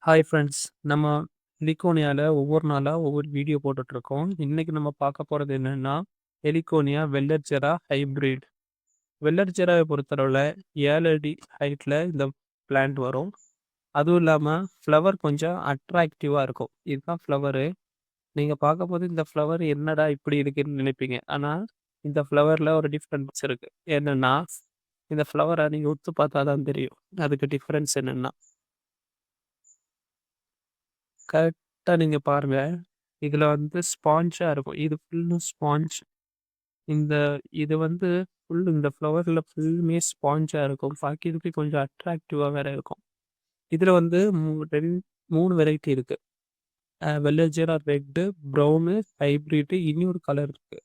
Hi friends. நம்ம ஹெலிகோனியால ஒவ்வொரு நாளா ஒவ்வொரு வீடியோ போட்டுட்ருக்கோம். இன்னைக்கு நம்ம பார்க்க போறது என்னன்னா, ஹெலிகோனியா வெள்ளரிச்சரா ஹைபிரிட். வெள்ளரிச்சராவை பொறுத்தளவுல 7 அடி ஹைட்ல இந்த பிளான்ட் வரும். அதுவும் இல்லாம ஃப்ளவர் கொஞ்சம் அட்ராக்டிவா இருக்கும். இதுதான் ஃப்ளவரு. நீங்க பார்க்கும்போது இந்த ஃப்ளவர் என்னடா இப்படி இருக்குன்னு நினைப்பீங்க. ஆனா, இந்த ஃப்ளவர்ல ஒரு டிஃபரன்ஸ் இருக்கு. என்னன்னா, இந்த ஃப்ளவர நீங்க உத்து பார்த்தா தான் தெரியும். அதுக்கு டிஃபரன்ஸ் என்னன்னா கரெக்ட்டா நீங்க பாருங்க. இதுல வந்து ஸ்பான்ஜா இருக்கும். இது ஃபுல்லும் ஸ்பான்ஜ். இந்த இது வந்து இந்த ஃப்ளவர்ல ஃபுல்லுமே ஸ்பான்ஜா இருக்கும். பாக்கிறதுக்கு கொஞ்சம் அட்ராக்டிவா வேற இருக்கும். இதுல வந்து 3 வெரைட்டி இருக்கு. வெள்ளரிஜரா ரெட்டு, ப்ரவுனு, ஹைபிரிட் இன்னொரு கலர் இருக்கு.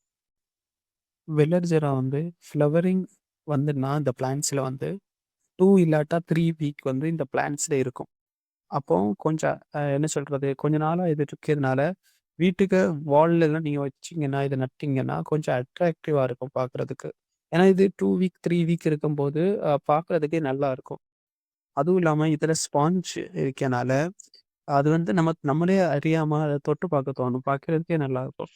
வெள்ளரிஜரா வந்து ஃப்ளவரிங் வந்துன்னா இந்த பிளான்ட்ஸ்ல வந்து 2 இல்லாட்டா 3 வீக் வந்து இந்த பிளான்ட்ஸ்ல இருக்கும். அப்போ கொஞ்சம் என்ன சொல்றது? கொஞ்ச நாளா இது இருக்கிறதுனால, வீட்டுக்கு வால்லலாம் நீங்க வச்சீங்கன்னா, இத நட்டீங்கன்னா, கொஞ்சம் அட்ராக்டிவா இருக்கும் பார்க்கறதுக்கு. ஏன்னா இது 2 வீக், 3 வீக் இருக்கும்போது, பார்க்கறதுக்கே நல்லாருக்கும். அதுவும் இல்லாம இதுல ஸ்பான்ஜ் இருக்கனால, அது வந்து நம்மளே அறியாம அத தொட்டு பார்க்க தோணும். பார்க்கறதுக்கே நல்லாருக்கும்.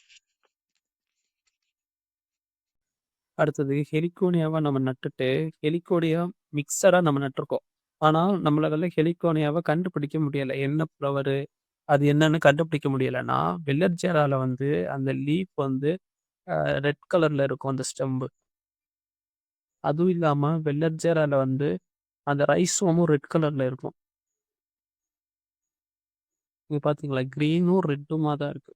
அடுத்தது ஹெலிகோனியாவா நம்ம நட்டுட்டு, ஹெலிகோனியா மிக்ஸடா நம்ம நட்டுருக்கோம். ஆனா, நம்மளால ஹெலிகோனியாவ கண்டுபிடிக்க முடியல. என்ன ஃப்ளவரு? அது என்னன்னு கண்டுபிடிக்க முடியலன்னா, வெள்ளரிச்சேரால வந்து அந்த லீஃப் வந்து அ ரெட் கலர்ல இருக்கும் அந்த ஸ்டெம்பு. அதுவும் இல்லாம வெள்ளரிச்சேரால வந்து அந்த ரைசோமும் ரெட் கலர்ல இருக்கும். இங்க பார்த்தீங்களா? கிரீனும், ரெட்டுமா தான் இருக்கு.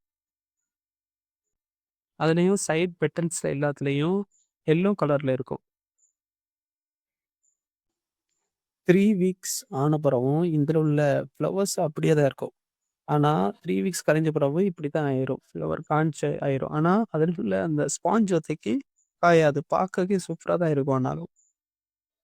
அதுலயும் சைட் பெட்டல்ஸ்ல எல்லாத்துலயும் எல்லோ கலர்ல இருக்கும். 3 வீக்ஸ் ஆன பிறகும் இதுல உள்ள ஃப்ளவர்ஸ் அப்படியே தான் இருக்கும். ஆனா 3 வீக்ஸ் கழிஞ்ச பிறகு இப்படித்தான் ஆயிரும். ஃப்ளவர் காஞ்சு ஆயிரும். ஆனா அதில உள்ள அந்த ஸ்பாஞ்ச் ஒத்தைக்கு காயாது. பார்க்கவே சூப்பரா தான் இருக்கும் ஆனாலும்.